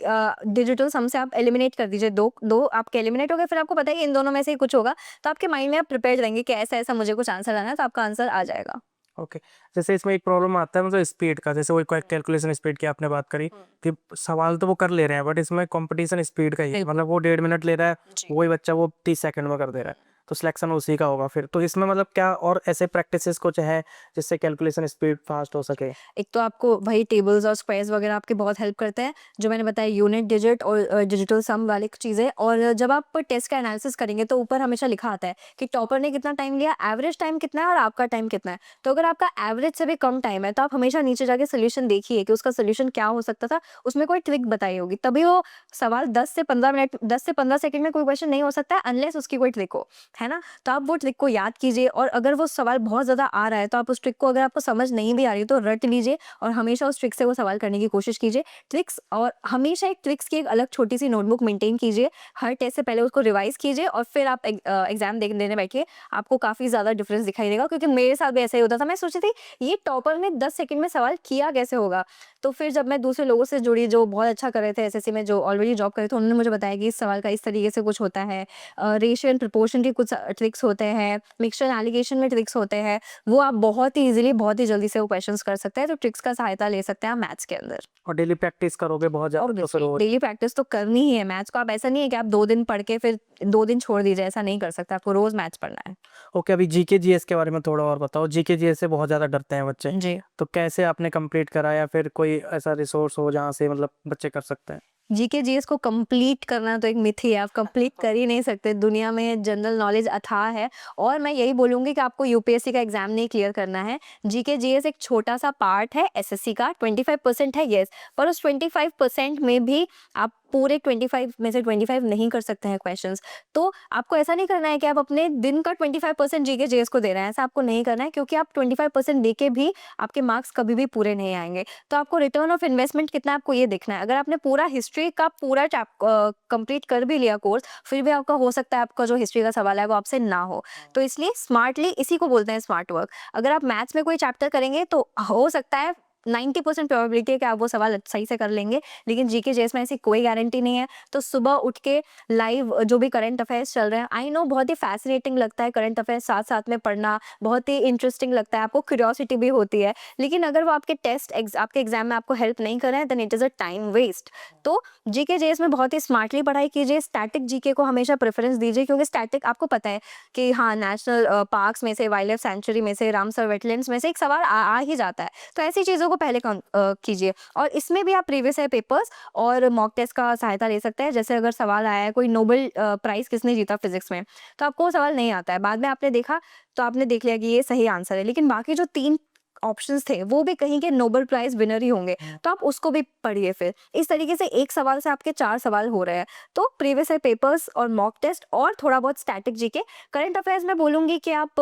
डिजिटल सम से आप एलिमिनेट कर दीजिए, दो आपके एलिमिनेट हो गए, फिर आपको पता है कि इन दोनों में से ही कुछ होगा, तो आपके माइंड में आप प्रिपेयर्ड रहेंगे कि ऐसा-ऐसा मुझे कुछ आंसर आना है, तो आपका आंसर आ जाएगा। ओके, जैसे इसमें एक प्रॉब्लम आता है मतलब स्पीड का, जैसे वही कैलकुलेशन स्पीड की आपने बात करी कि सवाल तो वो कर ले रहे हैं, बट इसमें कंपटीशन स्पीड का ही है। मतलब वो 1.5 मिनट ले रहा है, जी। वही बच्चा वो 30 सेकंड में कर दे रहा है, तो सिलेक्शन उसी का होगा फिर। तो इसमें मतलब क्या और ऐसे प्रैक्टिसेस कुछ है जिससे कैलकुलेशन स्पीड फास्ट हो सके? एक तो आपको वही टेबल्स और स्क्वायर्स वगैरह आपके बहुत हेल्प करते हैं, जो मैंने बताया यूनिट डिजिट और डिजिटल सम वाली चीज़ें। और जब आप टेस्ट का एनालिसिस करेंगे तो ऊपर हमेशा लिखा आता है कि टॉपर ने कितना टाइम लिया, एवरेज टाइम कितना है और आपका टाइम कितना है। तो अगर आपका एवरेज से भी कम टाइम है, तो आप हमेशा नीचे जाके सोल्यूशन देखिए कि उसका सोल्यूशन क्या हो सकता था, उसमें कोई ट्रिक बताई होगी, तभी वो सवाल 10 से 15 सेकंड में कोई क्वेश्चन नहीं हो सकता है अनलेस उसकी कोई ट्रिक हो, है ना? तो आप वो ट्रिक को याद कीजिए, और अगर वो सवाल बहुत ज़्यादा आ रहा है तो आप उस ट्रिक को, अगर आपको समझ नहीं भी आ रही है तो रट लीजिए और हमेशा उस ट्रिक से वो सवाल करने की कोशिश कीजिए। ट्रिक्स, और हमेशा एक ट्रिक्स की एक अलग छोटी सी नोटबुक मेंटेन कीजिए। हर टेस्ट से पहले उसको रिवाइज कीजिए और फिर आप एग्जाम देने बैठिए। आपको काफ़ी ज़्यादा डिफरेंस दिखाई देगा, क्योंकि मेरे साथ भी ऐसा ही होता था। मैं सोचती थी ये टॉपर ने 10 सेकंड में सवाल किया कैसे होगा। तो फिर जब मैं दूसरे लोगों से जुड़ी जो बहुत अच्छा कर रहे थे एसएससी में, जो ऑलरेडी जॉब कर रहे थे, उन्होंने मुझे बताया कि इस सवाल का इस तरीके से कुछ होता है, रेशियो एंड प्रोपोर्शन के कुछ ट्रिक्स होते हैं, मिक्सचर एलिगेशन में ट्रिक्स होते हैं, वो आप बहुत ही ईजिली, बहुत ही जल्दी से वो क्वेश्चंस कर सकते हैं। तो ट्रिक्स का सहायता ले सकते हैं आप मैथ्स के अंदर। और डेली प्रैक्टिस करोगे बहुत ज़्यादा तो फिर वो डेली प्रैक्टिस तो करनी ही है मैथ्स को। आप, ऐसा नहीं है कि आप 2 दिन पढ़ के फिर 2 दिन छोड़ दीजिए, ऐसा नहीं कर सकते। आपको रोज मैथ्स पढ़ना है। ओके, अभी जीके जीएस के बारे में थोड़ा और बताओ। जीके जीएस से बहुत ज़्यादा डरते हैं बच्चे, जी। तो कैसे आपने कंप्लीट करा, या फिर कोई ऐसा रिसोर्स हो जहाँ से मतलब बच्चे कर सकते हैं? जीके जीएस को कंप्लीट करना तो एक मिथ ही है, आप कंप्लीट कर ही नहीं सकते। दुनिया में जनरल नॉलेज अथाह है, और मैं यही बोलूँगी कि आपको यूपीएससी का एग्जाम नहीं क्लियर करना है। जीके जीएस एक छोटा सा पार्ट है एसएससी का, 25% है येस, पर उस 25% में भी आप पूरे 25 में से 25 नहीं कर सकते हैं क्वेश्चंस। तो आपको ऐसा नहीं करना है कि आप अपने दिन का 25% जीके जेएस को दे रहे हैं, ऐसा आपको नहीं करना है, क्योंकि आप 25% दे के भी आपके मार्क्स कभी भी पूरे नहीं आएंगे। तो आपको रिटर्न ऑफ इन्वेस्टमेंट कितना है आपको ये देखना है। अगर आपने पूरा हिस्ट्री का पूरा कंप्लीट कर भी लिया कोर्स, फिर भी आपका हो सकता है आपका जो हिस्ट्री का सवाल है वो आपसे ना हो। तो इसलिए स्मार्टली, इसी को बोलते हैं स्मार्ट वर्क। अगर आप मैथ्स में कोई चैप्टर करेंगे तो हो सकता है 90% प्रोबेबिलिटी है कि आप वो सवाल सही से कर लेंगे, लेकिन जीके जेएस में ऐसी कोई गारंटी नहीं है। तो सुबह उठ के लाइव जो भी करंट अफेयर्स चल रहे हैं, आई नो बहुत ही फैसिनेटिंग लगता है करंट अफेयर्स साथ साथ में पढ़ना, बहुत ही इंटरेस्टिंग लगता है, आपको क्यूरियोसिटी भी होती है, लेकिन अगर वो आपके आपके एग्जाम में आपको हेल्प नहीं कर रहे हैं, then it is a time waste. तो जीके जेएस में बहुत ही स्मार्टली पढ़ाई कीजिए, स्टैटिक जीके को हमेशा प्रेफरेंस दीजिए, क्योंकि स्टैटिक आपको पता है कि हाँ, नेशनल पार्क्स में से, वाइल्ड लाइफ सेंचुरी में से, रामसर वेटलैंड्स में से एक सवाल आ ही जाता है। तो ऐसी चीज़ों को पहले कीजिए, और इसमें भी आप प्रीवियस ईयर पेपर्स और मॉक टेस्ट का सहायता ले सकते हैं। जैसे अगर सवाल आया है कोई नोबेल प्राइज़ किसने जीता फिजिक्स में, तो आपको वो सवाल नहीं आता है, बाद में आपने देखा तो आपने देख लिया कि ये सही आंसर है, लेकिन बाकी जो 3 ऑप्शंस थे वो भी कहीं के नोबेल प्राइज विनर ही होंगे, तो आप उसको भी पढ़िए। फिर इस तरीके से एक सवाल से आपके 4 सवाल हो रहे हैं। तो प्रीवियस ईयर पेपर्स और मॉक टेस्ट और थोड़ा बहुत स्टैटिक जीके। करंट अफेयर्स में बोलूँगी कि आप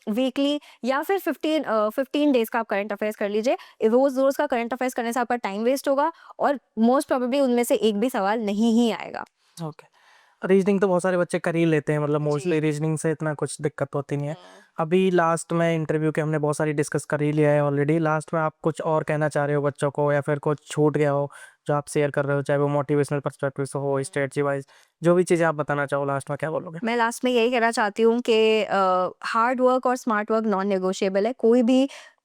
वीकली या फिर 15 डेज का आप करंट अफेयर्स कर लीजिए। रोज़ का करंट अफेयर्स करने से आपका टाइम वेस्ट होगा और मोस्ट प्रोबेबली उनमें से एक भी सवाल नहीं ही आएगा। ओके। रीजनिंग तो बहुत सारे बच्चे कर ही लेते हैं, मतलब मोस्टली रीजनिंग से इतना कुछ दिक्कत होती नहीं है। अभी लास्ट में इंटरव्यू के हमने बहुत सारी डिस्कस कर ही लिया है ऑलरेडी। लास्ट में आप कुछ और कहना चाह रहे हो बच्चों को, या फिर कुछ छूट गया हो जो आप शेयर कर रहे हो, चाहे वो मोटिवेशनल पर्सपेक्टिव से हो, स्ट्रेटजी वाइज, जो भी चीज़ें आप बताना चाहो, लास्ट में क्या बोलोगे? मैं लास्ट में यही कहना चाहती हूँ कि हार्ड वर्क और स्मार्ट वर्क नॉन नेगोशिएबल है।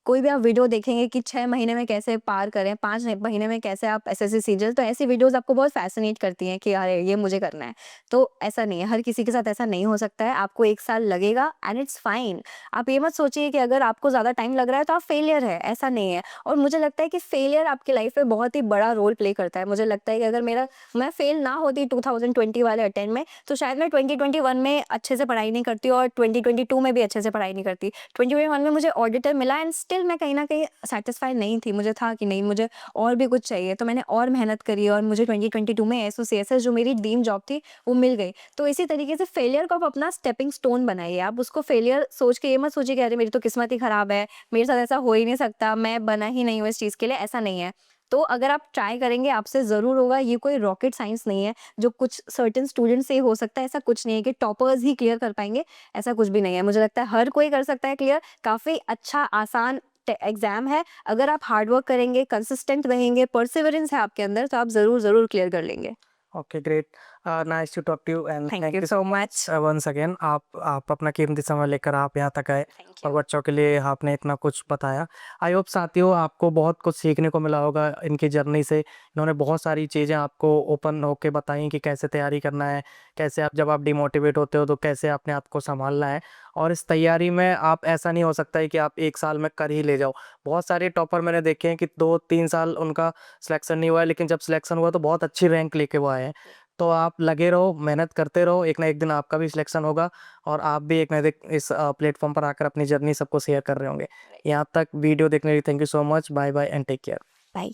कोई भी आप वीडियो देखेंगे कि 6 महीने में कैसे पार करें, 5 महीने में कैसे आप एसएससी सीजीएल, तो ऐसी वीडियोस आपको बहुत फैसिनेट करती हैं कि अरे ये मुझे करना है। तो ऐसा नहीं है, हर किसी के साथ ऐसा नहीं हो सकता है। आपको 1 साल लगेगा एंड इट्स फाइन। आप ये मत सोचिए कि अगर आपको ज़्यादा टाइम लग रहा है तो आप फेलियर है, ऐसा नहीं है। और मुझे लगता है कि फेलियर आपकी लाइफ में बहुत ही बड़ा रोल प्ले करता है। मुझे लगता है कि अगर मैं फेल ना होती 2020 वाले अटेम्प्ट में, तो शायद मैं 2021 में अच्छे से पढ़ाई नहीं करती और 2022 में भी अच्छे से पढ़ाई नहीं करती। 2021 में मुझे ऑडिटर मिला एंड स्टिल मैं कहीं न कहीं सैटिस्फाई नहीं थी। मुझे था कि नहीं, मुझे और भी कुछ चाहिए, तो मैंने और मेहनत करी और मुझे 2022 में एसओसीएसएस जो मेरी ड्रीम जॉब थी वो मिल गई। तो इसी तरीके से फेलियर को आप अपना स्टेपिंग स्टोन बनाइए। आप उसको फेलियर सोच के ये मत सोचिए कि अरे मेरी तो किस्मत ही खराब है, मेरे साथ ऐसा हो ही नहीं सकता, मैं बना ही नहीं हूँ इस चीज़ के लिए, ऐसा नहीं है। तो अगर आप ट्राई करेंगे आपसे ज़रूर होगा। ये कोई रॉकेट साइंस नहीं है जो कुछ सर्टेन स्टूडेंट से ही हो सकता है, ऐसा कुछ नहीं है कि टॉपर्स ही क्लियर कर पाएंगे, ऐसा कुछ भी नहीं है। मुझे लगता है हर कोई कर सकता है क्लियर। काफ़ी अच्छा आसान एग्जाम है। अगर आप हार्ड वर्क करेंगे, कंसिस्टेंट रहेंगे, परसिवरेंस है आपके अंदर, तो आप ज़रूर क्लियर कर लेंगे। Okay, great. Nice to talk to you and thank you so much. Once again. आप अपना कीमती समय लेकर आप यहाँ तक आए थैंक और यू। बच्चों के लिए आपने इतना कुछ बताया। आई होप साथियों आपको बहुत कुछ सीखने को मिला होगा इनकी जर्नी से। इन्होंने बहुत सारी चीज़ें आपको ओपन होके बताई कि कैसे तैयारी करना है, कैसे आप जब आप डिमोटिवेट होते हो तो कैसे अपने आप को संभालना है। और इस तैयारी में आप ऐसा नहीं हो सकता है कि आप 1 साल में कर ही ले जाओ। बहुत सारे टॉपर मैंने देखे हैं कि 2-3 साल उनका सिलेक्शन नहीं हुआ है, लेकिन जब सिलेक्शन हुआ तो बहुत अच्छी रैंक लेके वो आए हैं। तो आप लगे रहो, मेहनत करते रहो, एक ना एक दिन आपका भी सिलेक्शन होगा और आप भी एक ना एक इस प्लेटफॉर्म पर आकर अपनी जर्नी सबको शेयर कर रहे होंगे। यहाँ तक वीडियो देखने के लिए thank you so much. Bye bye and take care. Bye.